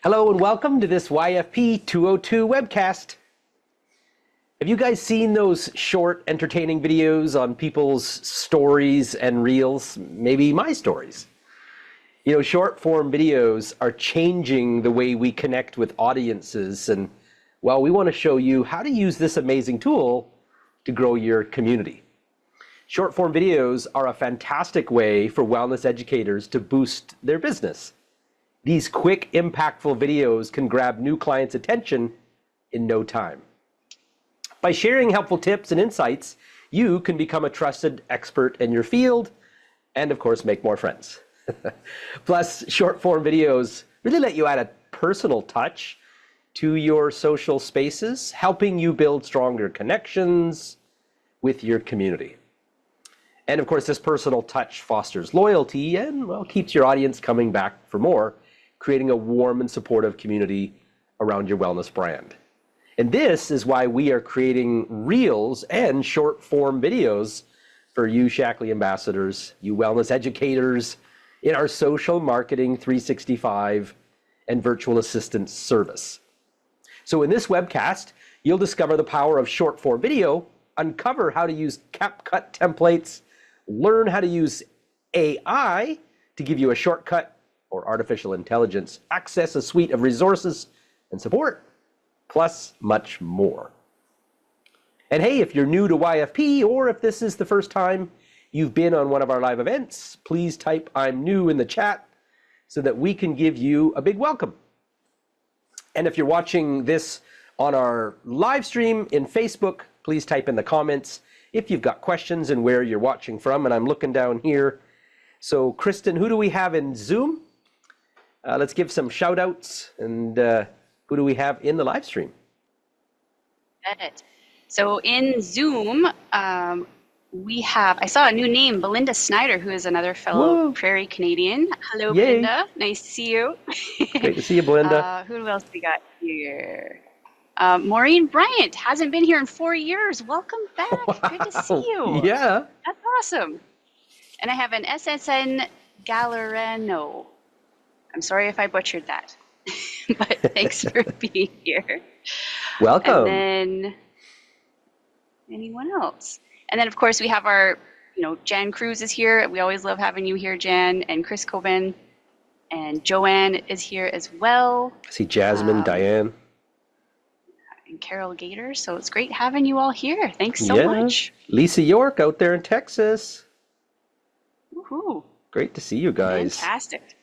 Hello and welcome to this YFP 202 webcast. Have you guys seen those short, entertaining videos on people's stories and reels? Maybe my stories. You know, short form videos are changing the way we connect with audiences, and well, we want to show you how to use this amazing tool to grow your community. Short form videos are a fantastic way for wellness educators to boost their business. These quick, impactful videos can grab new clients' attention in no time. By sharing helpful tips and insights, you can become a trusted expert in your field and, of course, make more friends. Plus, short-form videos really let you add a personal touch to your social spaces, helping you build stronger connections with your community. And, of course, this personal touch fosters loyalty and, well, keeps your audience coming back for more, creating a warm and supportive community around your wellness brand. And this is why we are creating reels and short form videos for you Shaklee ambassadors, you wellness educators in our social marketing 365 and virtual assistant service. So in this webcast, you'll discover the power of short form video, uncover how to use CapCut templates, learn how to use AI to give you a shortcut or artificial intelligence, access a suite of resources and support, plus much more. And hey, if you're new to YFP, or if this is the first time you've been on one of our live events, please type "I'm new" in the chat so that we can give you a big welcome. And if you're watching this on our live stream in Facebook, please type in the comments if you've got questions and where you're watching from. And I'm looking down here. So Kristen, who do we have in Zoom? Let's give some shout outs, and who do we have in the live stream? Got it. So in Zoom, we have, I saw a new name, Belinda Snyder, who is another fellow Whoa. Prairie Canadian. Hello, Yay. Belinda. Nice to see you. Great to see you, Belinda. Who else we got here? Maureen Bryant hasn't been here in 4 years. Welcome back. Wow. Good to see you. Yeah. That's awesome. And I have an SSN Gallerano. I'm sorry if I butchered that, but thanks for being here. Welcome. And then anyone else? And then, of course, we have our, Jan Cruz is here. We always love having you here, Jan, and Chris Coben. And Joanne is here as well. I see Jasmine, Diane. And Carol Gator. So it's great having you all here. Thanks so much. Lisa York out there in Texas. Woohoo. Great to see you guys. Fantastic.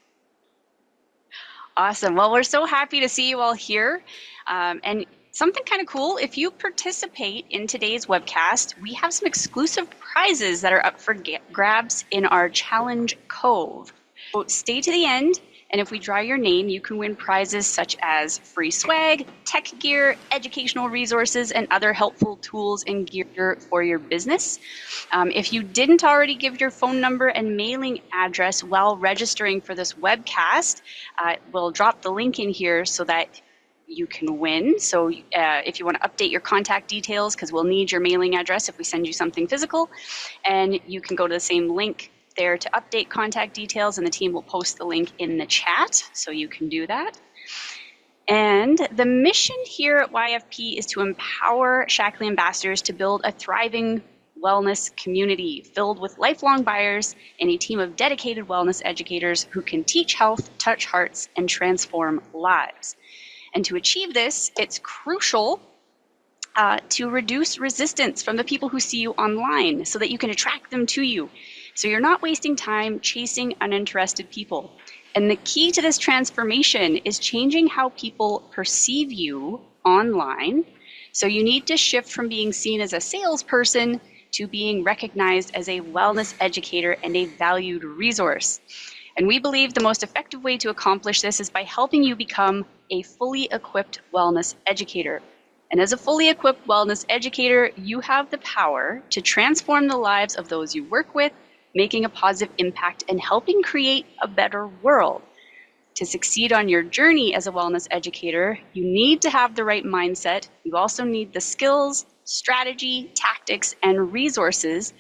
Awesome. Well, we're so happy to see you all here. And something kind of cool, if you participate in today's webcast, we have some exclusive prizes that are up for grabs in our Challenge Cove. So stay to the end, and if we draw your name, you can win prizes such as free swag, tech gear, educational resources, and other helpful tools and gear for your business. If you didn't already give your phone number and mailing address while registering for this webcast, we'll drop the link in here so that you can win. So if you want to update your contact details, because we'll need your mailing address if we send you something physical, and you can go to the same link there to update contact details, and the team will post the link in the chat, so you can do that. And the mission here at YFP is to empower Shaklee ambassadors to build a thriving wellness community filled with lifelong buyers and a team of dedicated wellness educators who can teach health, touch hearts, and transform lives. And to achieve this, it's crucial to reduce resistance from the people who see you online so that you can attract them to you. So you're not wasting time chasing uninterested people. And the key to this transformation is changing how people perceive you online. So you need to shift from being seen as a salesperson to being recognized as a wellness educator and a valued resource. And we believe the most effective way to accomplish this is by helping you become a fully equipped wellness educator. And as a fully equipped wellness educator, you have the power to transform the lives of those you work with, making a positive impact and helping create a better world. To succeed on your journey as a wellness educator, you need to have the right mindset. You also need the skills, strategy, tactics, and resources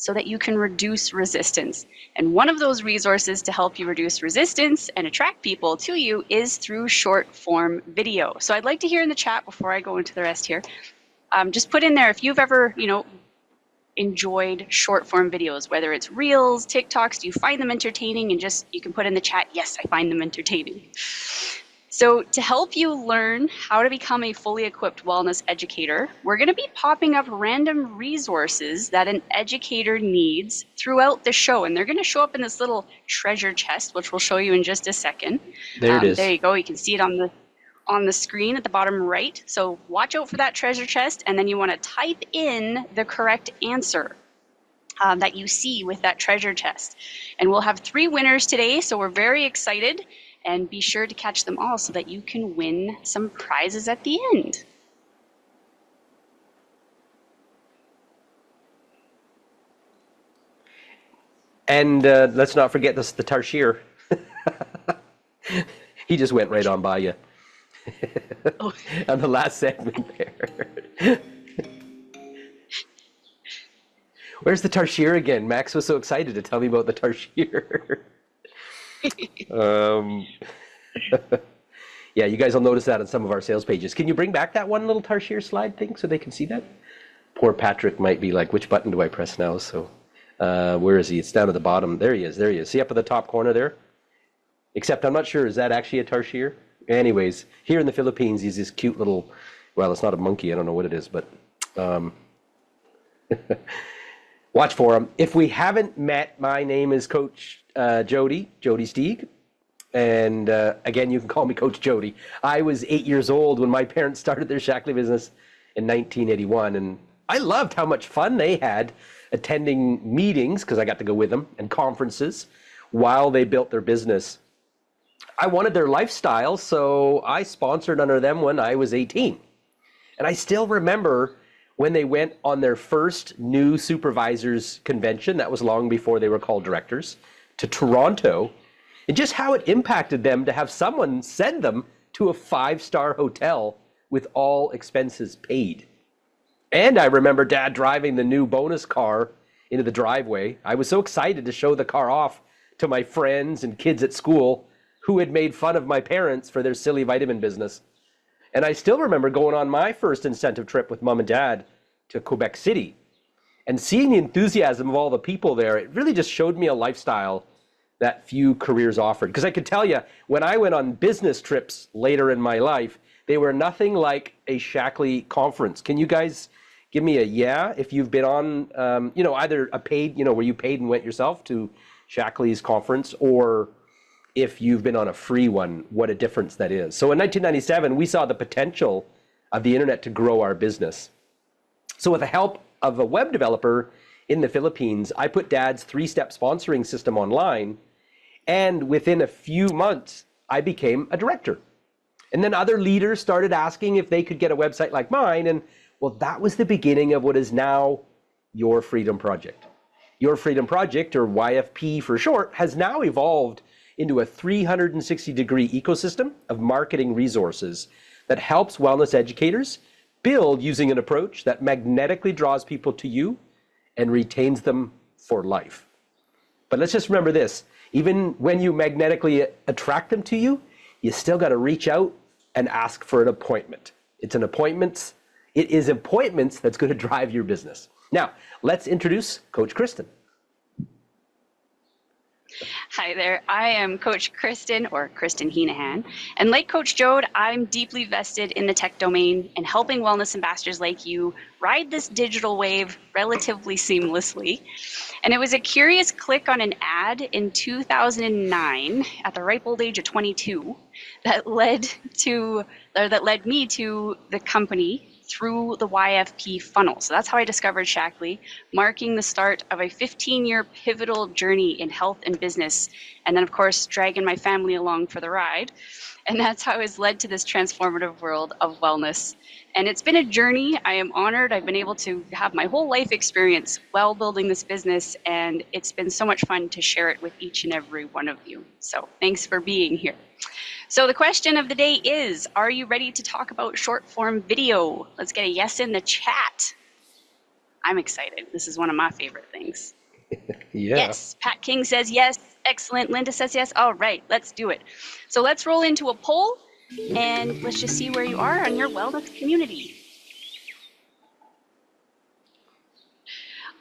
so that you can reduce resistance. And one of those resources to help you reduce resistance and attract people to you is through short form video. So I'd like to hear in the chat before I go into the rest here, just put in there if you've ever, enjoyed short form videos, whether it's reels, TikToks, do you find them entertaining? And just, you can put in the chat, yes, I find them entertaining. So to help you learn how to become a fully equipped wellness educator, we're going to be popping up random resources that an educator needs throughout the show. And they're going to show up in this little treasure chest, which we'll show you in just a second. There it is. There you go. You can see it on the screen at the bottom right. So watch out for that treasure chest, and then you want to type in the correct answer that you see with that treasure chest. And we'll have 3 winners today, so we're very excited, and be sure to catch them all so that you can win some prizes at the end. And let's not forget the Tarshir. He just went right on by you. Oh. On the last segment there. Where's the Tarshir again? Max was so excited to tell me about the Tarshir. Yeah, you guys will notice that on some of our sales pages. Can you bring back that one little Tarshir slide thing so they can see that? Poor Patrick might be like, which button do I press now? So where is he? It's down at the bottom. There he is. There he is. See up at the top corner there? Except I'm not sure. Is that actually a Tarshir? Anyways, here in the Philippines, he's this cute little, well, it's not a monkey. I don't know what it is, but watch for him. If we haven't met, my name is Coach Jody Steeg. And again, you can call me Coach Jody. I was 8 years old when my parents started their Shaklee business in 1981. And I loved how much fun they had attending meetings, because I got to go with them, and conferences while they built their business. I wanted their lifestyle, so I sponsored under them when I was 18. And I still remember when they went on their first new supervisors convention, that was long before they were called directors, to Toronto, and just how it impacted them to have someone send them to a 5-star hotel with all expenses paid. And I remember Dad driving the new bonus car into the driveway. I was so excited to show the car off to my friends and kids at school who had made fun of my parents for their silly vitamin business. And I still remember going on my first incentive trip with Mom and Dad to Quebec City and seeing the enthusiasm of all the people there. It really just showed me a lifestyle that few careers offered. Because I could tell you, when I went on business trips later in my life, they were nothing like a Shaklee conference. Can you guys give me a yeah if you've been on, either a paid, where you paid and went yourself to Shaklee's conference, or if you've been on a free one, what a difference that is. So in 1997, we saw the potential of the internet to grow our business. So with the help of a web developer in the Philippines, I put Dad's 3-step sponsoring system online, and within a few months, I became a director. And then other leaders started asking if they could get a website like mine, and well, that was the beginning of what is now Your Freedom Project. Your Freedom Project, or YFP for short, has now evolved into a 360-degree ecosystem of marketing resources that helps wellness educators build using an approach that magnetically draws people to you and retains them for life. But let's just remember this, even when you magnetically attract them to you, you still got to reach out and ask for an appointment. It is appointments that's going to drive your business. Now, let's introduce Coach Kristen. Hi there, I am Coach Kristen, or Kristen Heenahan, and like Coach Jode, I'm deeply vested in the tech domain and helping wellness ambassadors like you ride this digital wave relatively seamlessly. And it was a curious click on an ad in 2009 at the ripe old age of 22 that led me to the company through the YFP funnel. So that's how I discovered Shaklee, marking the start of a 15-year pivotal journey in health and business. And then, of course, dragging my family along for the ride. And that's how I was led to this transformative world of wellness. And it's been a journey. I am honored. I've been able to have my whole life experience while building this business. And it's been so much fun to share it with each and every one of you. So thanks for being here. So the question of the day is, are you ready to talk about short form video? Let's get a yes in the chat. I'm excited. This is one of my favorite things. Yeah. Yes, Pat King says yes. Excellent. Linda says yes. All right, let's do it. So let's roll into a poll and let's just see where you are on your wellness community.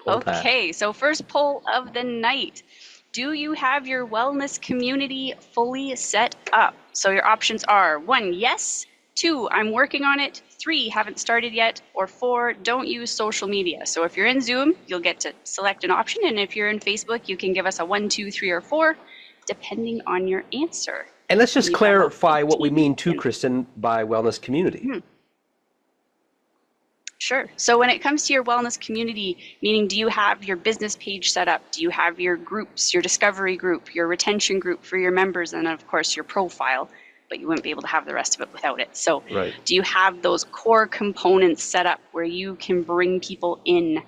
Okay, so first poll of the night. Do you have your wellness community fully set up? So your options are 1, yes, 2, I'm working on it, 3, haven't started yet, or 4, don't use social media. So if you're in Zoom, you'll get to select an option, and if you're in Facebook, you can give us a 1, 2, 3, or 4, depending on your answer. And let's just You have clarify what we 15 mean too, seconds. Kristen, by wellness community. Sure. So when it comes to your wellness community, meaning do you have your business page set up? Do you have your groups, your discovery group, your retention group for your members, and of course your profile, but you wouldn't be able to have the rest of it without it. So Right. do you have those core components set up where you can bring people in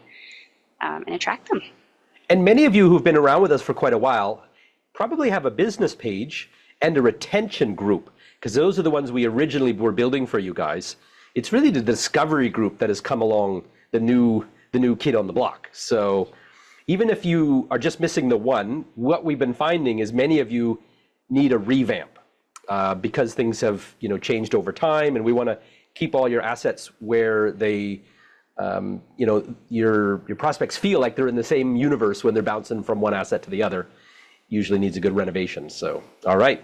and attract them? And many of you who've been around with us for quite a while probably have a business page and a retention group, because those are the ones we originally were building for you guys. It's really the discovery group that has come along, the new kid on the block. So even if you are just missing the one, what we've been finding is many of you need a revamp because things have changed over time, and we want to keep all your assets where they your prospects feel like they're in the same universe when they're bouncing from one asset to the other. Usually needs a good renovation. So all right.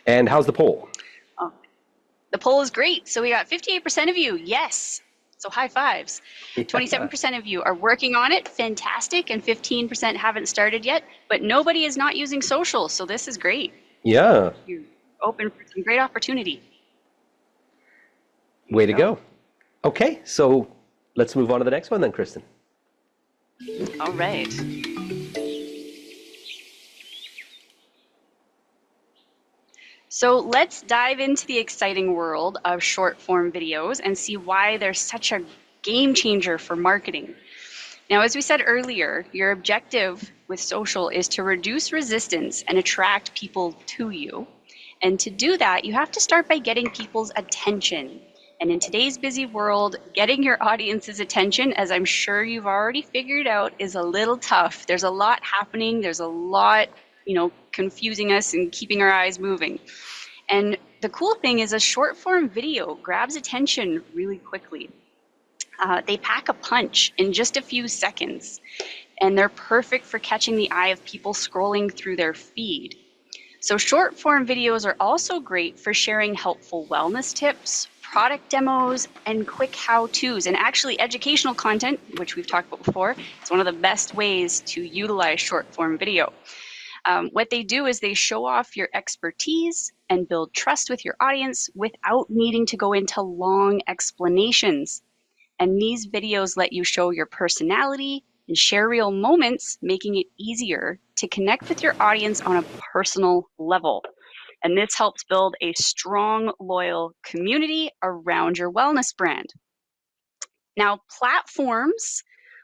And how's the poll? The poll is great. So we got 58% of you, yes. So high fives. 27% of you are working on it, fantastic, and 15% haven't started yet, but nobody is not using social, so this is great. Yeah. You're open for some great opportunity. Way to go. Okay, so let's move on to the next one then, Kristen. All right. So let's dive into the exciting world of short form videos and see why they're such a game changer for marketing. Now, as we said earlier, your objective with social is to reduce resistance and attract people to you. And to do that, you have to start by getting people's attention. And in today's busy world, getting your audience's attention, as I'm sure you've already figured out, is a little tough. There's a lot happening. There's a lot, confusing us and keeping our eyes moving. And the cool thing is a short form video grabs attention really quickly. They pack a punch in just a few seconds, and they're perfect for catching the eye of people scrolling through their feed. So short form videos are also great for sharing helpful wellness tips, product demos, and quick how-tos, and actually educational content, which we've talked about before. It's one of the best ways to utilize short form video. What they do is they show off your expertise and build trust with your audience without needing to go into long explanations. And these videos let you show your personality and share real moments, making it easier to connect with your audience on a personal level. And this helps build a strong, loyal community around your wellness brand. Now, platforms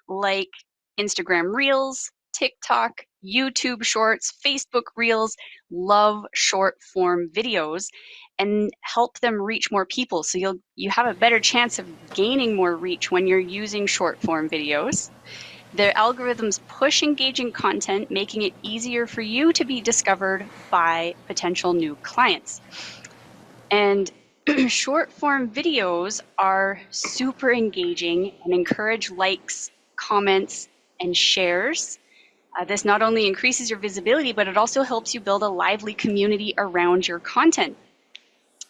like Instagram Reels, TikTok, YouTube Shorts, Facebook Reels love short form videos and help them reach more people. So you have a better chance of gaining more reach when you're using short form videos. The algorithms push engaging content, making it easier for you to be discovered by potential new clients. And short form videos are super engaging and encourage likes, comments, and shares. This not only increases your visibility, but it also helps you build a lively community around your content.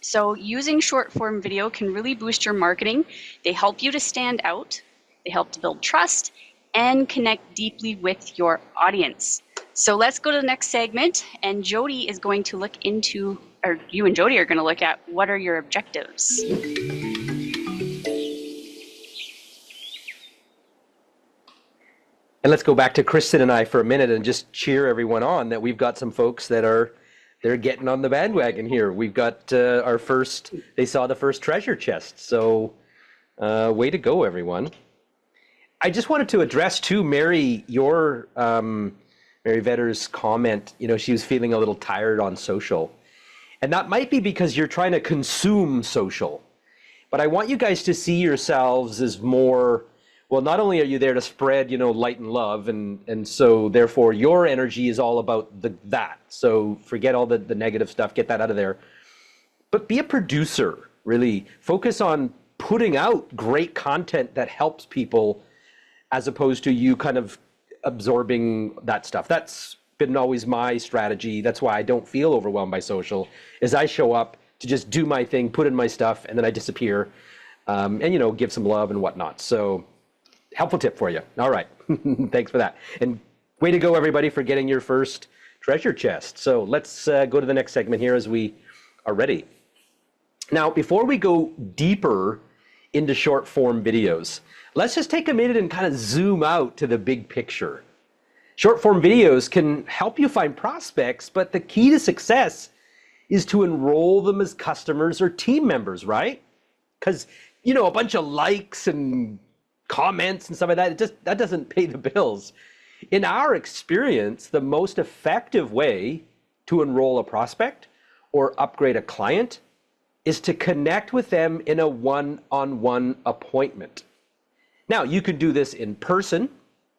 So using short form video can really boost your marketing. They help you to stand out. They help to build trust and connect deeply with your audience. So let's go to the next segment, and Jody is going to look into, or you and Jody are going to look at, what are your objectives? And let's go back to Kristen and I for a minute and just cheer everyone on that we've got some folks that they're getting on the bandwagon here. We've got they saw the first treasure chest. So way to go, everyone. I just wanted to address too, Mary, your Mary Vedder's comment. She was feeling a little tired on social. And that might be because you're trying to consume social. But I want you guys to see yourselves as more Well, not only are you there to spread, light and love, and so therefore your energy is all about that. So forget all the negative stuff, get that out of there. But be a producer, really. Focus on putting out great content that helps people as opposed to you kind of absorbing that stuff. That's been always my strategy. That's why I don't feel overwhelmed by social, is I show up to just do my thing, put in my stuff, and then I disappear, and give some love and whatnot. So helpful tip for you. All right. Thanks for that. And way to go, everybody, for getting your first treasure chest. So let's go to the next segment here as we are ready. Now, before we go deeper into short form videos, let's just take a minute and kind of zoom out to the big picture. Short form videos can help you find prospects, but the key to success is to enroll them as customers or team members, right? Because, a bunch of likes and comments and stuff like that, that doesn't pay the bills. In our experience, the most effective way to enroll a prospect or upgrade a client is to connect with them in a one-on-one appointment. Now, you can do this in person,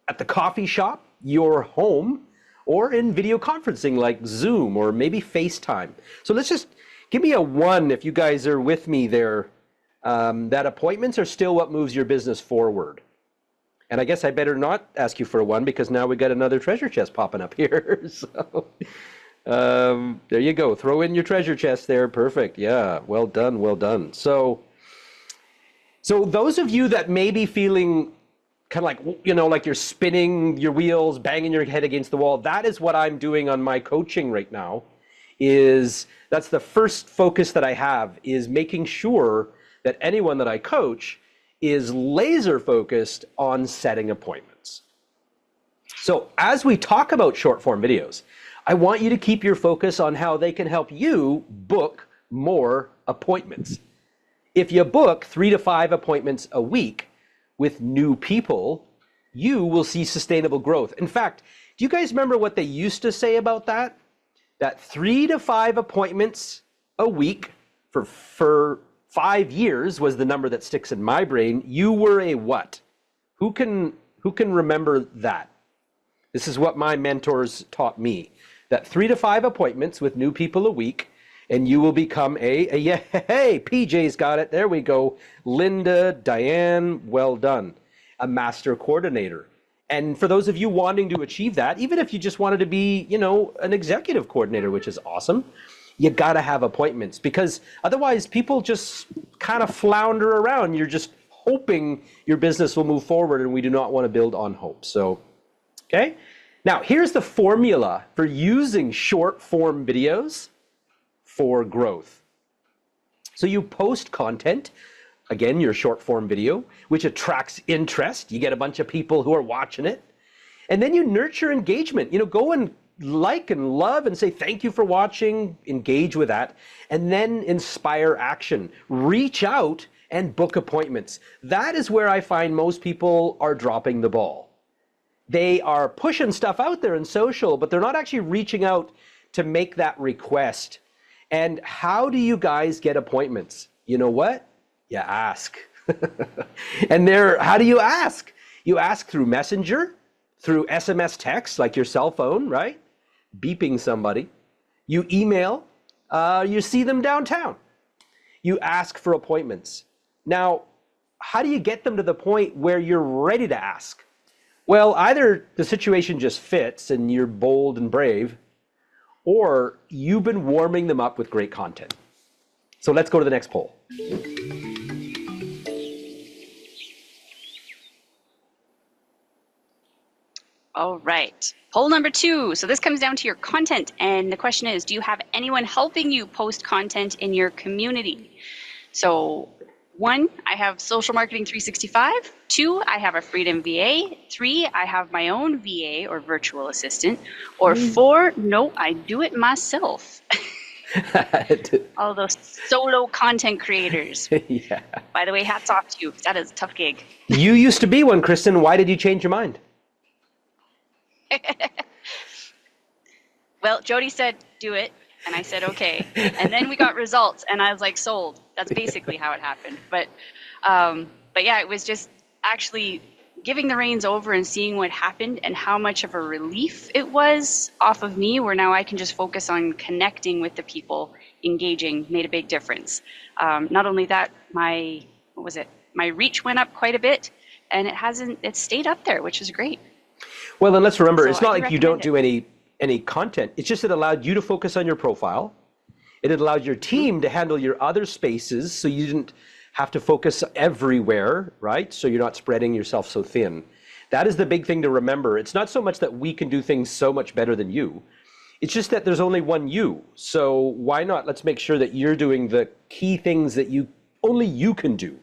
at the coffee shop, your home, or in video conferencing like Zoom or maybe FaceTime. So let's just give me a 1 if you guys are with me there, that appointments are still what moves your business forward. And I guess I better not ask you for a 1 because now we got another treasure chest popping up here. So there you go. Throw in your treasure chest there. Perfect. Yeah. Well done. Well done. So those of you that may be feeling kind of like you're spinning your wheels, banging your head against the wall, that is what I'm doing on my coaching right now. That's the first focus that I have, is making sure that anyone that I coach is laser focused on setting appointments. So as we talk about short form videos, I want you to keep your focus on how they can help you book more appointments. If you book 3 to 5 appointments a week with new people, you will see sustainable growth. In fact, do you guys remember what they used to say about that? That 3 to 5 appointments a week for 5 years was the number that sticks in my brain. You were a what? Who can remember that? This is what my mentors taught me. That 3 to 5 appointments with new people a week, and you will become hey, PJ's got it. There we go. Linda, Diane, well done. A master coordinator. And for those of you wanting to achieve that, even if you just wanted to be, an executive coordinator, which is awesome, you got to have appointments, because otherwise people just kind of flounder around. You're just hoping your business will move forward, and we do not want to build on hope. So, okay. Now, here's the formula for using short form videos for growth. So you post content, again, your short form video, which attracts interest. You get a bunch of people who are watching it. And then you nurture engagement. Go and like and love and say thank you for watching, engage with that, and then inspire action. Reach out and book appointments. That is where I find most people are dropping the ball. They are pushing stuff out there in social, but they're not actually reaching out to make that request. And how do you guys get appointments? You know what? You ask. And how do you ask? You ask through Messenger, through SMS text, like your cell phone, right? Beeping somebody. You email, you see them downtown. You ask for appointments. Now, how do you get them to the point where you're ready to ask? Well, either the situation just fits and you're bold and brave, or you've been warming them up with great content. So let's go to the next poll. All right. Poll number 2. So this comes down to your content. And the question is, do you have anyone helping you post content in your community? So 1, I have Social Marketing 365. 2, I have a Freedom VA. 3, I have my own VA or virtual assistant. Or 4, no, I do it myself. All those solo content creators. Yeah. By the way, hats off to you. That is a tough gig. You used to be one, Kristen. Why did you change your mind? Well, Jody said, do it. And I said, okay. And then we got results and I was like, sold. That's basically how it happened. But yeah, it was just actually giving the reins over and seeing what happened and how much of a relief it was off of me, where now I can just focus on connecting with the people, engaging, made a big difference. Not only that, my reach went up quite a bit, and it stayed up there, which is great. Well, then let's remember, So it's I not do like you don't recommend do any content. It's just it allowed you to focus on your profile. It allowed your team to handle your other spaces, so you didn't have to focus everywhere, right? So you're not spreading yourself so thin. That is the big thing to remember. It's not so much that we can do things so much better than you. It's just that there's only one you. So why not? Let's make sure that you're doing the key things that only you can do.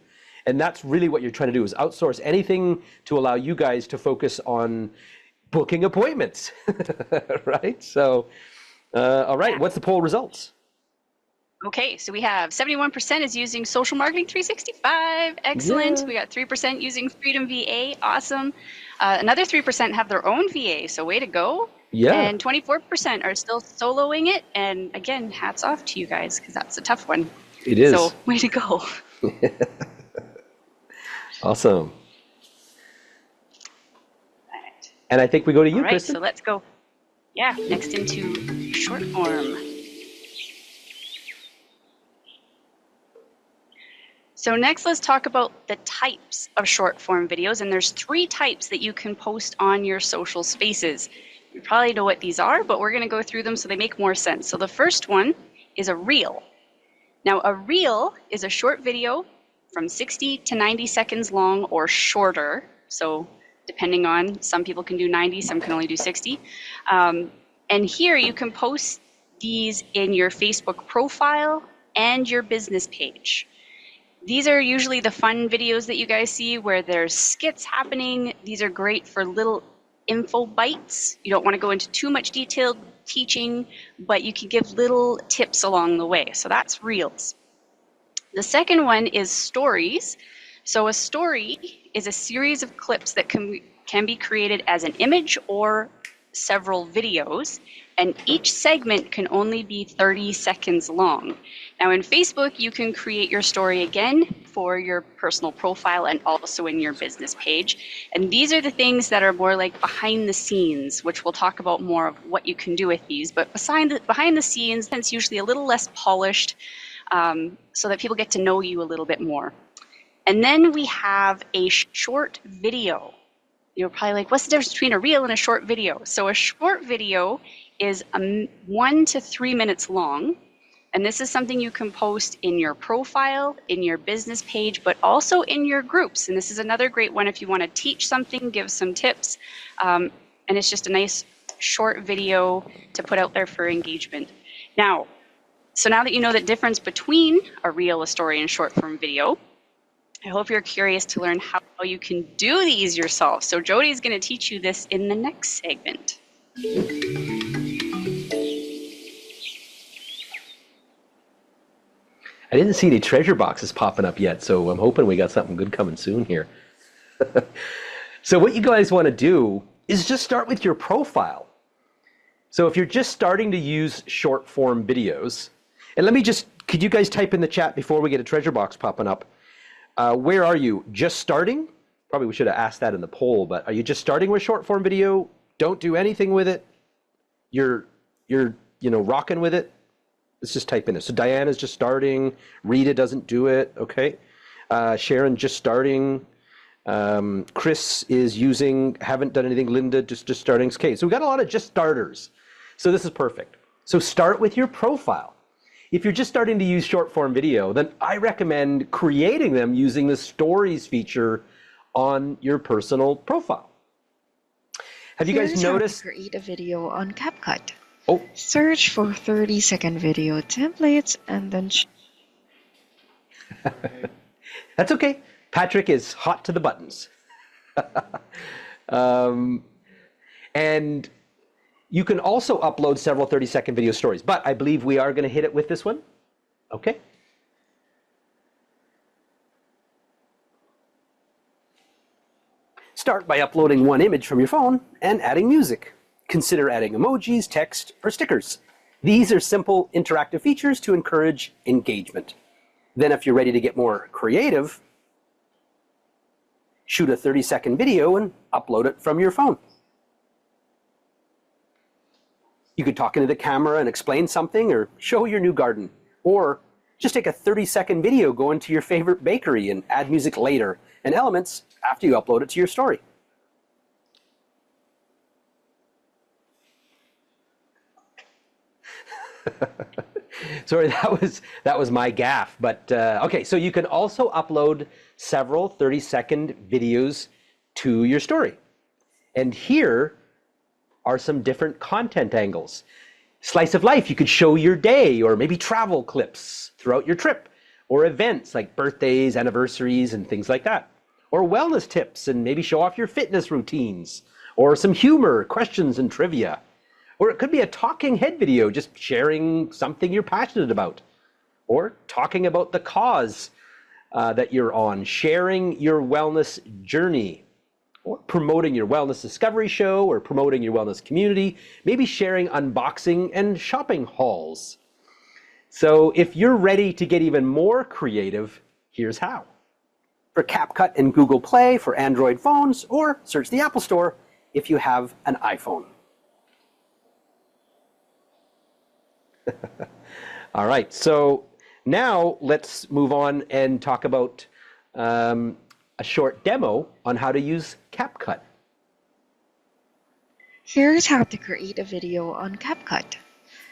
And that's really what you're trying to do, is outsource anything to allow you guys to focus on booking appointments, right? So, all right, what's the poll results? Okay, so we have 71% is using Social Marketing 365. Excellent. Yeah. We got 3% using Freedom VA. Awesome. Another 3% have their own VA, so way to go. Yeah. And 24% are still soloing it. And again, hats off to you guys, because that's a tough one. It is. So way to go. Awesome. And I think we go to you, All right, Kristen. so let's go. Yeah, next into short form. So next, let's talk about the types of short form videos. And there's 3 types that you can post on your social spaces. You probably know what these are, but we're going to go through them so they make more sense. So the first one is a reel. Now, a reel is a short video from 60 to 90 seconds long or shorter. So depending on, some people can do 90, some can only do 60. And here you can post these in your Facebook profile and your business page. These are usually the fun videos that you guys see where there's skits happening. These are great for little info bites. You don't want to go into too much detailed teaching, but you can give little tips along the way. So that's reels. The second one is stories. So a story is a series of clips that can be created as an image or several videos, and each segment can only be 30 seconds long. Now in Facebook, you can create your story again for your personal profile and also in your business page. And these are the things that are more like behind the scenes, which we'll talk about more of what you can do with these. But behind the scenes, it's usually a little less polished, so that people get to know you a little bit more. And then we have a short video. You're probably like, what's the difference between a reel and a short video? So a short video is 1 to 3 minutes long. And this is something you can post in your profile, in your business page, but also in your groups. And this is another great one if you want to teach something, give some tips. And it's just a nice short video to put out there for engagement. Now that you know the difference between a reel, a story, and short form video, I hope you're curious to learn how you can do these yourself. So Jody's going to teach you this in the next segment. I didn't see any treasure boxes popping up yet, so I'm hoping we got something good coming soon here. So what you guys want to do is just start with your profile. So if you're just starting to use short form videos, and could you guys type in the chat before we get a treasure box popping up? Where are you? Just starting? Probably we should have asked that in the poll, but are you just starting with short form video? Don't do anything with it? You're rocking with it? Let's just type in it. So Diana's just starting. Rita doesn't do it. Okay. Sharon just starting. Chris is using, haven't done anything. Linda just starting. Okay. So we got a lot of just starters. So this is perfect. So start with your profile. If you're just starting to use short form video, then I recommend creating them using the stories feature on your personal profile. Have you guys noticed? How to create a video on CapCut. Oh, Search for 30-second video templates and then that's okay. Patrick is hot to the buttons. And you can also upload several 30-second video stories, but I believe we are going to hit it with this one. Okay. Start by uploading one image from your phone and adding music. Consider adding emojis, text, or stickers. These are simple interactive features to encourage engagement. Then if you're ready to get more creative, shoot a 30-second video and upload it from your phone. You could talk into the camera and explain something or show your new garden. Or just take a 30-second video going to your favorite bakery and add music later and elements after you upload it to your story. Sorry, that was my gaffe. But okay, so you can also upload several 30-second videos to your story. And here are some different content angles. Slice of life, you could show your day, or maybe travel clips throughout your trip, or events like birthdays, anniversaries, and things like that. Or wellness tips, and maybe show off your fitness routines, or some humor, questions, and trivia. Or it could be a talking head video, just sharing something you're passionate about. Or talking about the cause that you're on, sharing your wellness journey, or promoting your wellness discovery show, or promoting your wellness community, maybe sharing unboxing and shopping hauls. So if you're ready to get even more creative, here's how. For CapCut in Google Play for Android phones, or search the Apple Store if you have an iPhone. All right, so now let's move on and talk about a short demo on how to use CapCut. Here's how to create a video on CapCut.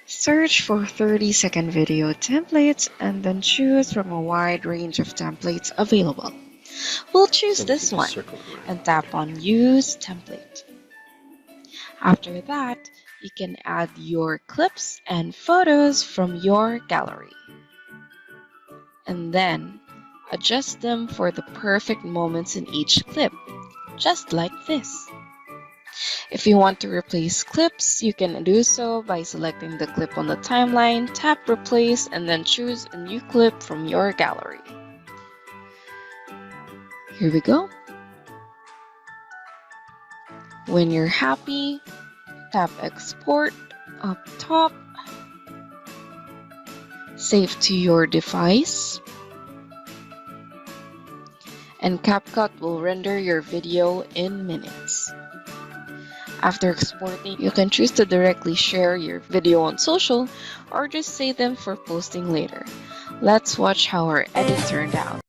Search for 30-second video templates and then choose from a wide range of templates available. We'll choose this one and tap on Use Template. After that, you can add your clips and photos from your gallery. And then adjust them for the perfect moments in each clip, just like this. If you want to replace clips, you can do so by selecting the clip on the timeline, tap Replace, and then choose a new clip from your gallery. Here we go. When you're happy, tap Export up top, save to your device, and CapCut will render your video in minutes. After exporting, you can choose to directly share your video on social or just save them for posting later. Let's watch how our edit turned out.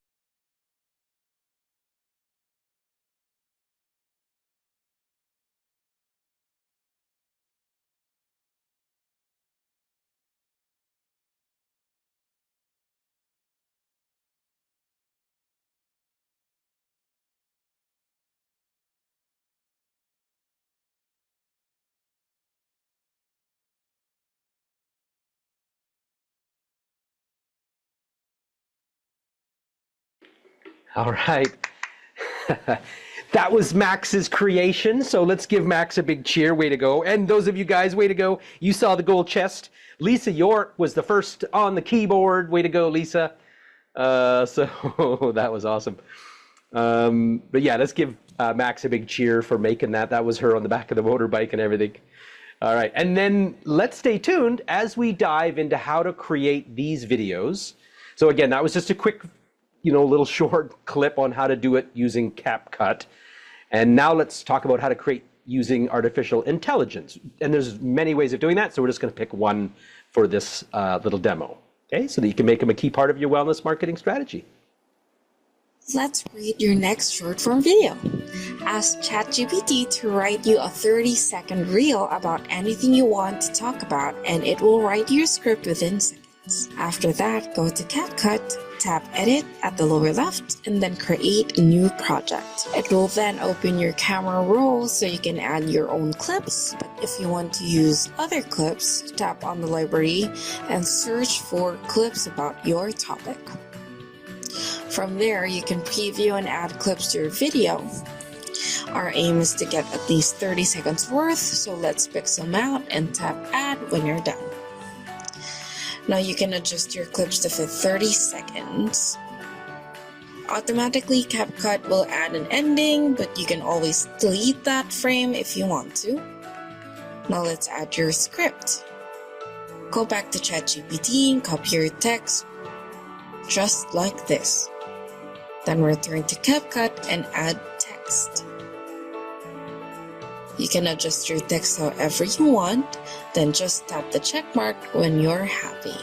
All right. That was Max's creation, so let's give Max a big cheer. Way to go. And those of you guys, way to go. You saw the gold chest. Lisa York was the first on the keyboard. Way to go, Lisa. So that was awesome. But yeah, let's give Max a big cheer for making that. That was her on the back of the motorbike and everything. All right, and then let's stay tuned as we dive into how to create these videos. So again, that was just a quick, little short clip on how to do it using CapCut. And now let's talk about how to create using artificial intelligence. And there's many ways of doing that, so we're just going to pick one for this little demo. Okay, so that you can make them a key part of your wellness marketing strategy. Let's create your next short form video. Ask ChatGPT to write you a 30-second reel about anything you want to talk about, and it will write your script within seconds. After that, go to CapCut, tap Edit at the lower left, and then create a new project. It will then open your camera roll so you can add your own clips. But if you want to use other clips, tap on the library and search for clips about your topic. From there, you can preview and add clips to your video. Our aim is to get at least 30 seconds worth, so let's pick some out and tap Add when you're done. Now you can adjust your clips to fit 30 seconds. Automatically, CapCut will add an ending, but you can always delete that frame if you want to. Now let's add your script. Go back to ChatGPT and copy your text just like this. Then return to CapCut and add text. You can adjust your text however you want, then just tap the check mark when you're happy.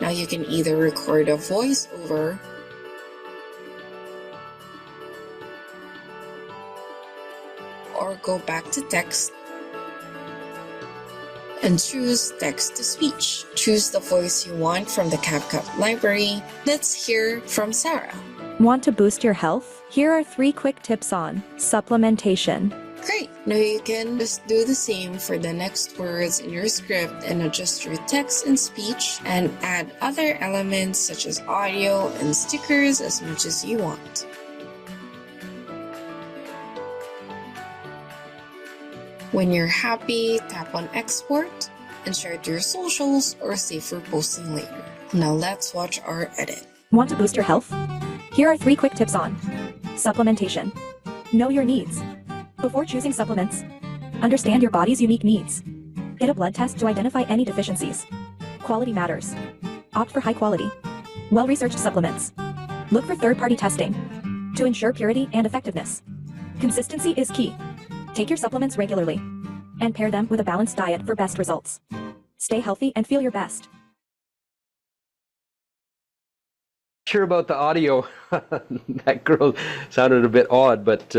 Now you can either record a voiceover or go back to text and choose text to speech. Choose the voice you want from the CapCut library. Let's hear from Sarah. Want to boost your health? Here are 3 quick tips on supplementation. Great! Now you can just do the same for the next words in your script and adjust your text and speech and add other elements such as audio and stickers as much as you want. When you're happy, tap on export and share it to your socials or save for posting later. Now let's watch our edit. Want to boost your health? Here are 3 quick tips on supplementation. Know your needs. Before choosing supplements, understand your body's unique needs. Get a blood test to identify any deficiencies. Quality matters. Opt for high quality, well-researched supplements. Look for third-party testing to ensure purity and effectiveness. Consistency is key. Take your supplements regularly and pair them with a balanced diet for best results. Stay healthy and feel your best. Sure about the audio. That girl sounded a bit odd, but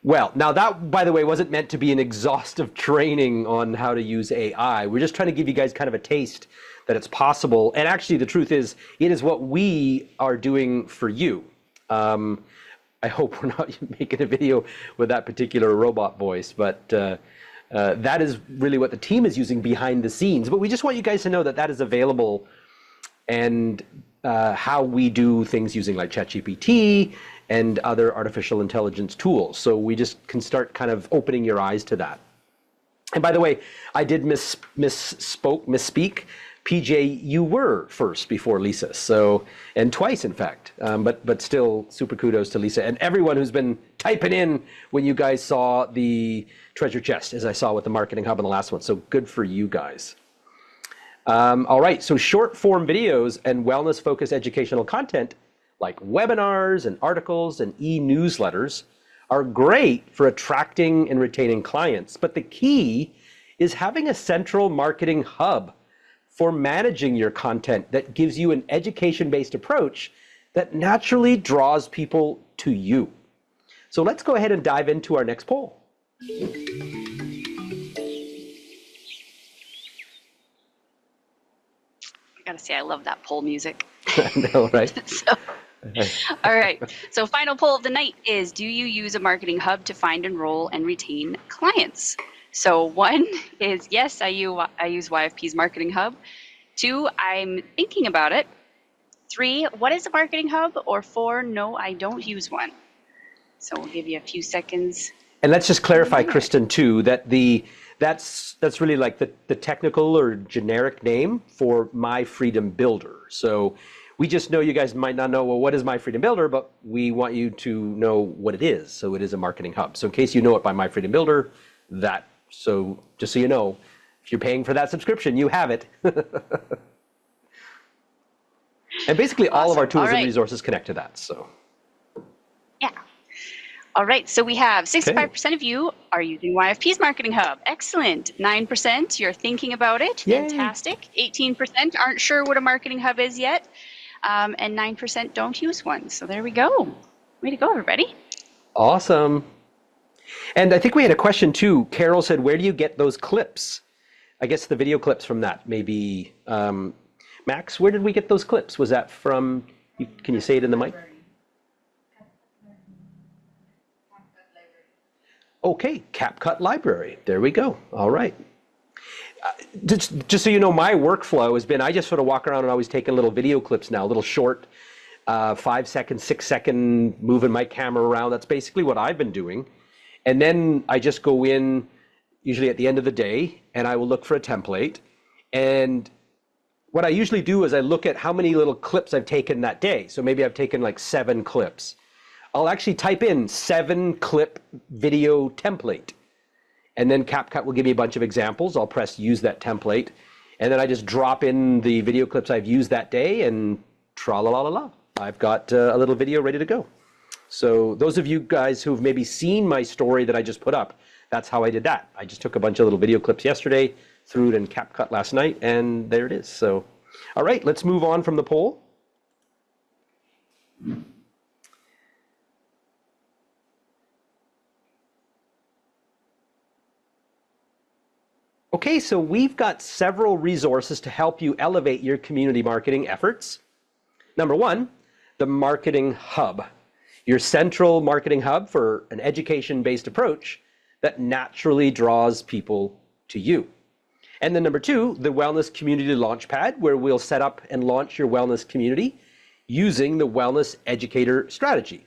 well, now that, by the way, wasn't meant to be an exhaustive training on how to use AI. We're just trying to give you guys kind of a taste that it's possible. And actually, the truth is, it is what we are doing for you. I hope we're not making a video with that particular robot voice, but that is really what the team is using behind the scenes. But we just want you guys to know that that is available, and how we do things using like ChatGPT and other artificial intelligence tools. So we just can start kind of opening your eyes to that. And by the way, I did misspeak. PJ, you were first before Lisa, so, and twice in fact, but still super kudos to Lisa and everyone who's been typing in when you guys saw the treasure chest, as I saw with the Marketing Hub in the last one. So good for you guys. All right, so short form videos and wellness focused educational content like webinars and articles and e-newsletters are great for attracting and retaining clients. But the key is having a central marketing hub for managing your content that gives you an education-based approach that naturally draws people to you. So let's go ahead and dive into our next poll. I gotta say, I love that poll music. I know, right? All right. So final poll of the night is, do you use a marketing hub to find, enroll, and retain clients? So 1 is yes, I use YFP's marketing hub. 2, I'm thinking about it. 3, what is a marketing hub? Or 4, no, I don't use one. So we'll give you a few seconds. And let's just clarify, Kristen, too, that that's really like the technical or generic name for My Freedom Builder. So we just know you guys might not know, well, what is My Freedom Builder, but we want you to know what it is. So it is a marketing hub. So in case you know it by My Freedom Builder, so just so you know, if you're paying for that subscription, you have it. And basically all of our tools and resources connect to that. So yeah. All right, so we have 65% of you are using YFP's Marketing Hub. Excellent. 9%, you're thinking about it. Yay. Fantastic. 18% aren't sure what a marketing hub is yet. And 9% don't use one. So there we go. Way to go, everybody. Awesome. And I think we had a question too. Carol said, where do you get those clips? I guess the video clips from that, maybe. Max, where did we get those clips? Was that from, can you say it in the mic? Okay, CapCut Library. There we go. All right. Just so you know, my workflow has been, I just sort of walk around and always taking little video clips now, little short 5-second, 6-second, moving my camera around. That's basically what I've been doing. And then I just go in, usually at the end of the day, and I will look for a template. And what I usually do is I look at how many little clips I've taken that day. So maybe I've taken like 7 clips. I'll actually type in 7-clip video template. And then CapCut will give me a bunch of examples. I'll press use that template. And then I just drop in the video clips I've used that day and tra-la-la-la-la. I've got a little video ready to go. So those of you guys who've maybe seen my story that I just put up, that's how I did that. I just took a bunch of little video clips yesterday, threw it in CapCut last night, and there it is. So, all right, let's move on from the poll. Okay, so we've got several resources to help you elevate your community marketing efforts. Number one, the Marketing Hub, your central marketing hub for an education-based approach that naturally draws people to you. And then number two, the Wellness Community Launchpad, where we'll set up and launch your wellness community using the Wellness Educator strategy.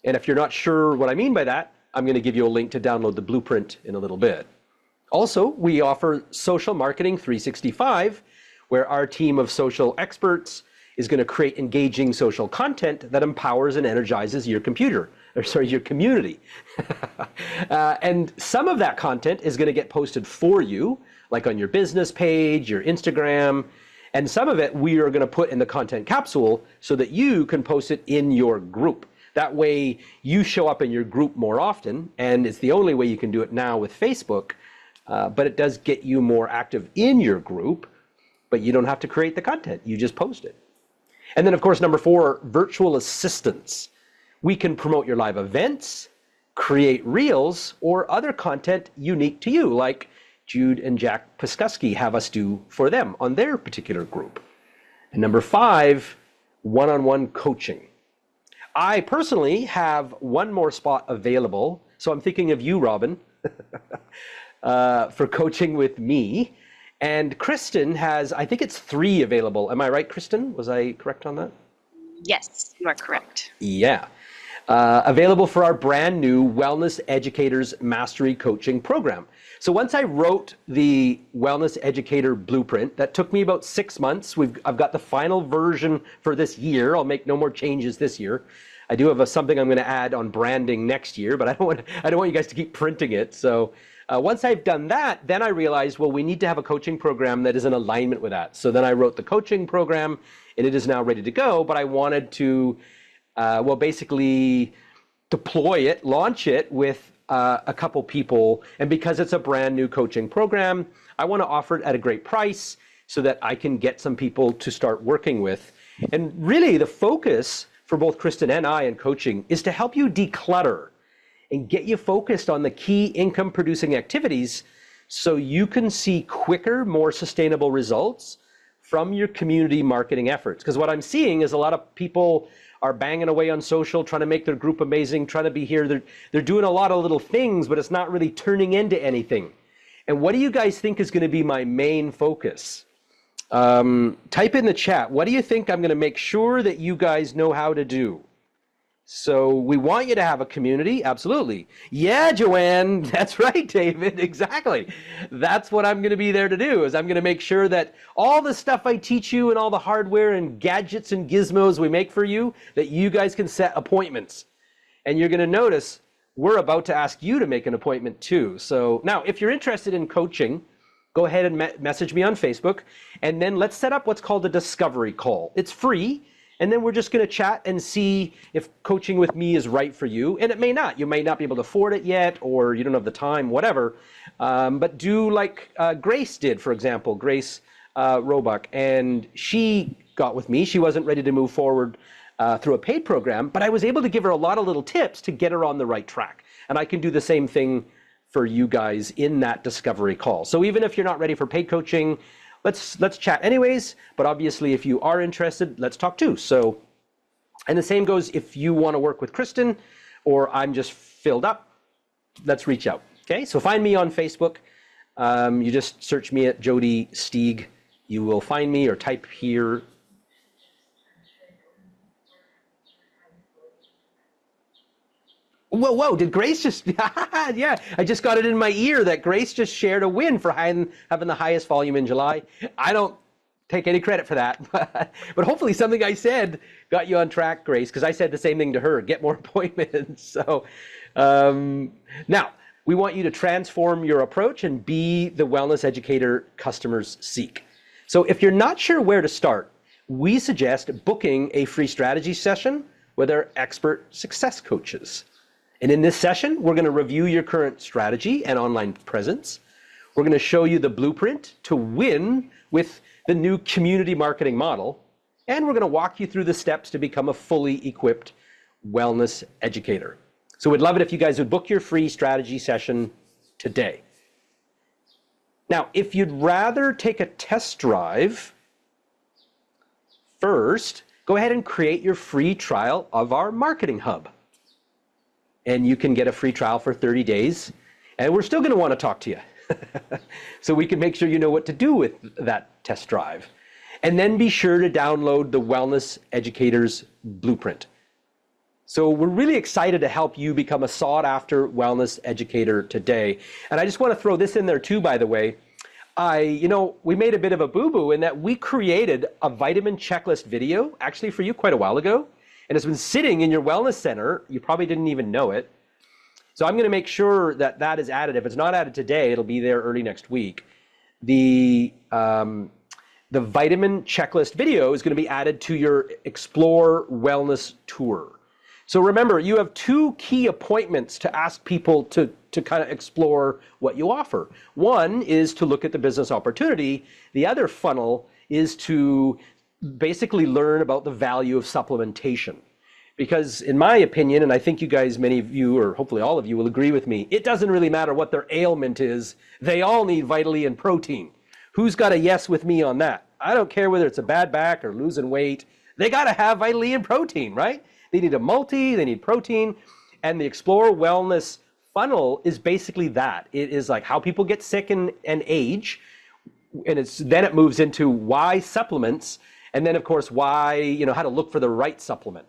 And if you're not sure what I mean by that, I'm going to give you a link to download the blueprint in a little bit. Also, we offer Social Marketing 365, where our team of social experts is going to create engaging social content that empowers and energizes your your community. And some of that content is going to get posted for you, like on your business page, your Instagram, and some of it we are going to put in the content capsule so that you can post it in your group. That way you show up in your group more often, and it's the only way you can do it now with Facebook. But it does get you more active in your group, but you don't have to create the content. You just post it. And then, of course, number four, virtual assistants. We can promote your live events, create reels, or other content unique to you, like Jude and Jack Piskuski have us do for them on their particular group. And number five, one-on-one coaching. I personally have one more spot available, so I'm thinking of you, Robin. For coaching with me. And Kristen has, I think it's 3 available. Am I right, Kristen? Was I correct on that? Yes, you are correct. Yeah. Available for our brand new Wellness Educators Mastery Coaching Program. So once I wrote the Wellness Educator Blueprint, that took me about 6 months. I've got the final version for this year. I'll make no more changes this year. I do have something I'm going to add on branding next year, but I don't want you guys to keep printing it. So once I've done that, then I realized, well, we need to have a coaching program that is in alignment with that. So then I wrote the coaching program, and it is now ready to go. But I wanted to, basically deploy it, launch it with a couple people. And because it's a brand new coaching program, I want to offer it at a great price so that I can get some people to start working with. And really, the focus for both Kristen and I in coaching is to help you declutter and get you focused on the key income producing activities so you can see quicker, more sustainable results from your community marketing efforts. Because what I'm seeing is a lot of people are banging away on social, trying to make their group amazing, trying to be here. They're doing a lot of little things, but it's not really turning into anything. And what do you guys think is going to be my main focus? Type in the chat, what do you think I'm going to make sure that you guys know how to do? So we want you to have a community, absolutely. Yeah, Joanne, that's right, David, exactly. That's what I'm going to be there to do, is I'm going to make sure that all the stuff I teach you and all the hardware and gadgets and gizmos we make for you, that you guys can set appointments. And you're going to notice we're about to ask you to make an appointment too. So now, if you're interested in coaching, go ahead and message me on Facebook, and then let's set up what's called a discovery call. It's free. And then we're just going to chat and see if coaching with me is right for you. And it may not. You may not be able to afford it yet, or you don't have the time, whatever. But do like Grace did, for example, Grace Roebuck. And she got with me. She wasn't ready to move forward through a paid program, but I was able to give her a lot of little tips to get her on the right track. And I can do the same thing for you guys in that discovery call. So even if you're not ready for paid coaching, let's chat anyways, but obviously if you are interested, let's talk too. So, and the same goes if you want to work with Kristen or I'm just filled up, let's reach out. Okay, so find me on Facebook. You just search me at Jody Steeg. You will find me, or type here. Whoa, did Grace just, yeah, I just got it in my ear that Grace just shared a win for having the highest volume in July. I don't take any credit for that, but hopefully something I said got you on track, Grace, because I said the same thing to her, get more appointments. So now, we want you to transform your approach and be the wellness educator customers seek. So if you're not sure where to start, we suggest booking a free strategy session with our expert success coaches. And in this session, we're going to review your current strategy and online presence. We're going to show you the blueprint to win with the new community marketing model. And we're going to walk you through the steps to become a fully equipped wellness educator. So we'd love it if you guys would book your free strategy session today. Now, if you'd rather take a test drive, first, go ahead and create your free trial of our Marketing Hub. And you can get a free trial for 30 days. And we're still going to want to talk to you. So we can make sure you know what to do with that test drive. And then be sure to download the Wellness Educator's Blueprint. So we're really excited to help you become a sought-after wellness educator today. And I just want to throw this in there too, by the way. We made a bit of a boo-boo in that we created a vitamin checklist video, actually for you quite a while ago. And it's been sitting in your wellness center. You probably didn't even know it. So I'm going to make sure that that is added. If it's not added today, it'll be there early next week. The vitamin checklist video is going to be added to your Explore Wellness Tour. So remember, you have 2 key appointments to ask people to kind of explore what you offer. One is to look at the business opportunity. The other funnel is to basically learn about the value of supplementation. Because in my opinion, and I think you guys, many of you, or hopefully all of you will agree with me, it doesn't really matter what their ailment is. They all need Vitaly and protein. Who's got a yes with me on that? I don't care whether it's a bad back or losing weight. They got to have Vitaly and protein, right? They need a multi, they need protein. And the Explore Wellness funnel is basically that. It is like how people get sick and age. And then it moves into why supplements. And then of course, why, how to look for the right supplement.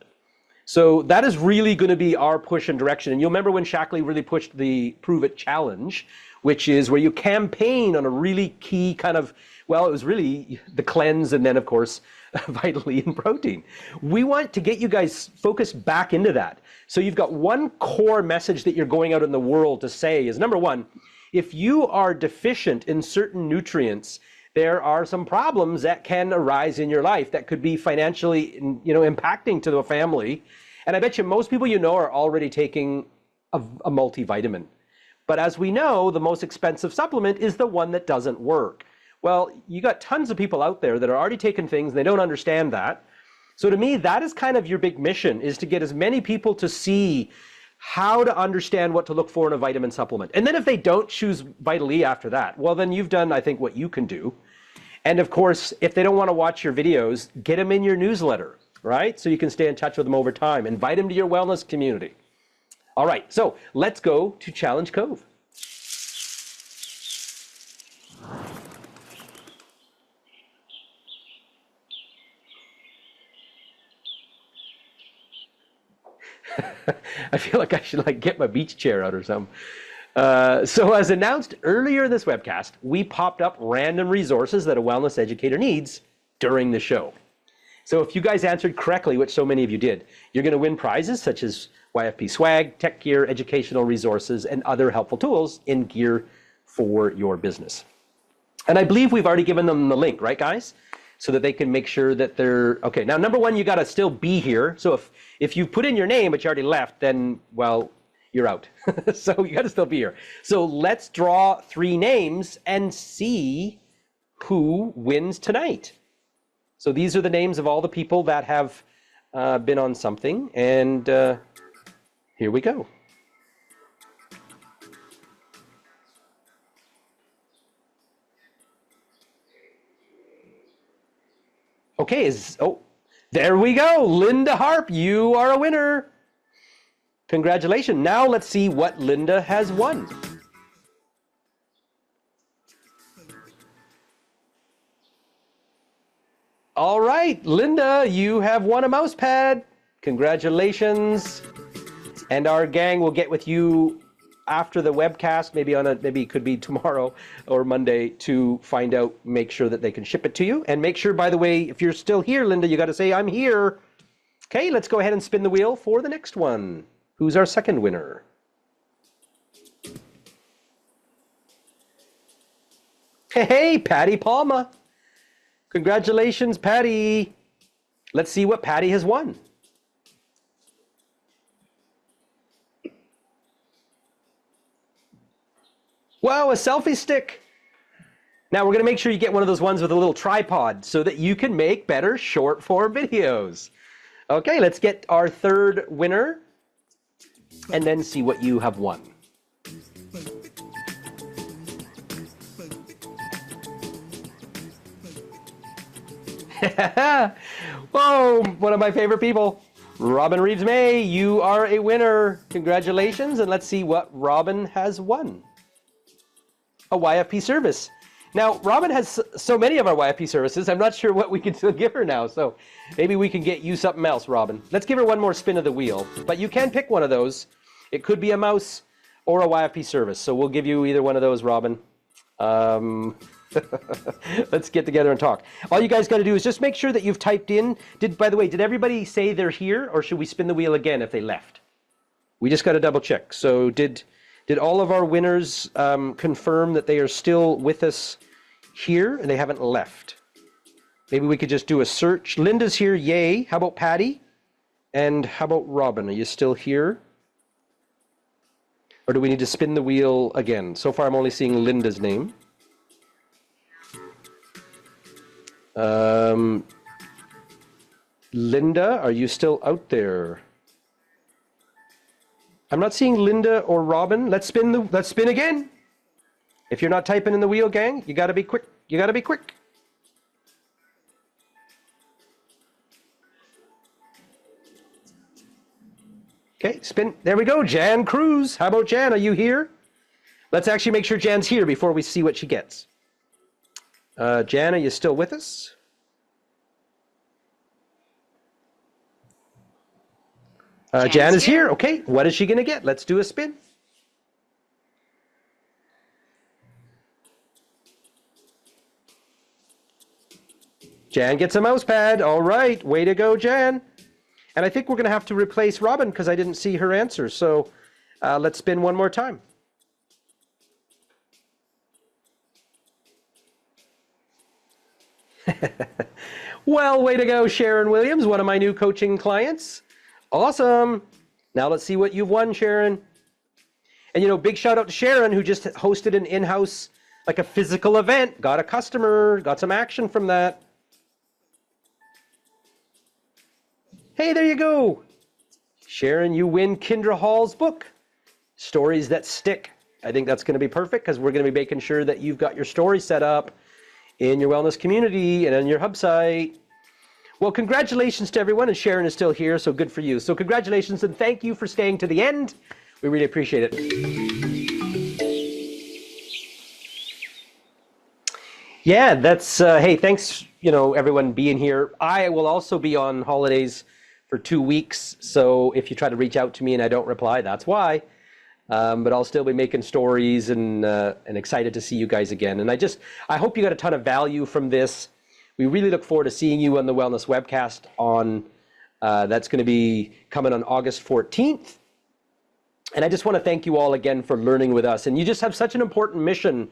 So that is really going to be our push and direction. And you'll remember when Shaklee really pushed the Prove It Challenge, which is where you campaign on a really key kind of, well, it was really the cleanse and then of course, Vitaly and protein. We want to get you guys focused back into that. So you've got one core message that you're going out in the world to say is, number one, if you are deficient in certain nutrients, there are some problems that can arise in your life that could be financially, impacting to the family. And I bet you most people are already taking a multivitamin. But as we know, the most expensive supplement is the one that doesn't work. Well, you got tons of people out there that are already taking things, and they don't understand that. So to me, that is kind of your big mission, is to get as many people to see how to understand what to look for in a vitamin supplement. And then if they don't choose Vitaly after that, well, then you've done, I think, what you can do. And of course, if they don't want to watch your videos, get them in your newsletter, right? So you can stay in touch with them over time. Invite them to your wellness community. All right, so let's go to Challenge Cove. I feel like I should get my beach chair out or something. So as announced earlier in this webcast, we popped up random resources that a wellness educator needs during the show. So if you guys answered correctly, which so many of you did, you're going to win prizes such as YFP swag, tech gear, educational resources, and other helpful tools in gear for your business. And I believe we've already given them the link, right, guys? So that they can make sure that they're, okay, now number one, you got to still be here. So if you put in your name, but you already left, then, well, you're out. So you got to still be here. So let's draw 3 names and see who wins tonight. So these are the names of all the people that have been on something. And here we go. Okay, there we go. Linda Harp, you are a winner. Congratulations. Now let's see what Linda has won. All right, Linda, you have won a mouse pad. Congratulations. And our gang will get with you after the webcast, maybe it could be tomorrow or Monday, to find out, make sure that they can ship it to you. And make sure, by the way, if you're still here, Linda, you got to say, I'm here. Okay, let's go ahead and spin the wheel for the next one. Who's our second winner? Hey, Patty Palma. Congratulations, Patty. Let's see what Patty has won. Wow, a selfie stick. Now we're going to make sure you get one of those ones with a little tripod so that you can make better short form videos. Okay, let's get our third winner and then see what you have won. Whoa, one of my favorite people. Robin Reeves May, you are a winner. Congratulations, and let's see what Robin has won. A YFP service. Now, Robin has so many of our YFP services, I'm not sure what we can still give her now, so maybe we can get you something else, Robin. Let's give her one more spin of the wheel, but you can pick one of those. It could be a mouse or a YFP service, so we'll give you either one of those, Robin. Let's get together and talk. All you guys got to do is just make sure that you've typed in. By the way, did everybody say they're here, or should we spin the wheel again if they left? We just got to double check. So did all of our winners confirm that they are still with us here and they haven't left? Maybe we could just do a search. Linda's here, yay. How about Patty? And how about Robin? Are you still here? Or do we need to spin the wheel again? So far I'm only seeing Linda's name. Linda, are you still out there? I'm not seeing Linda or Robin. Let's spin again. If you're not typing in the wheel, gang, you gotta be quick. You gotta be quick. Okay, spin. There we go. Jan Cruz. How about Jan? Are you here? Let's actually make sure Jan's here before we see what she gets. Jan, are you still with us? Jan is here. Okay, what is she going to get? Let's do a spin. Jan gets a mouse pad. All right, way to go, Jan. And I think we're going to have to replace Robin because I didn't see her answer. So let's spin one more time. Well, way to go, Sharon Williams, one of my new coaching clients. Awesome. Now let's see what you've won, Sharon. And, you know, big shout out to Sharon, who just hosted an in-house, like a physical event, got a customer, got some action from that. Hey, there you go. Sharon, you win Kindra Hall's book, Stories That Stick. I think that's going to be perfect because we're going to be making sure that you've got your story set up in your wellness community and on your hub site. Well, congratulations to everyone, and Sharon is still here, so good for you. So congratulations, and thank you for staying to the end. We really appreciate it. Yeah, that's, hey, thanks, you know, everyone being here. I will also be on holidays for 2 weeks, so if you try to reach out to me and I don't reply, that's why. But I'll still be making stories and excited to see you guys again. And I hope you got a ton of value from this. We really look forward to seeing you on the Wellness Webcast on, that's going to be coming on August 14th. And I just want to thank you all again for learning with us. And you just have such an important mission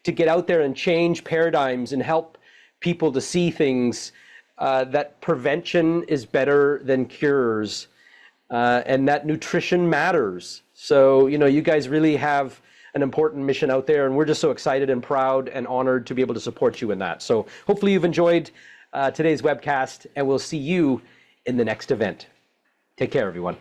to get out there and change paradigms and help people to see things, that prevention is better than cures, and that nutrition matters. So, you know, you guys really have an important mission out there, and we're just so excited and proud and honored to be able to support you in that. So hopefully you've enjoyed today's webcast, and we'll see you in the next event. Take care, everyone.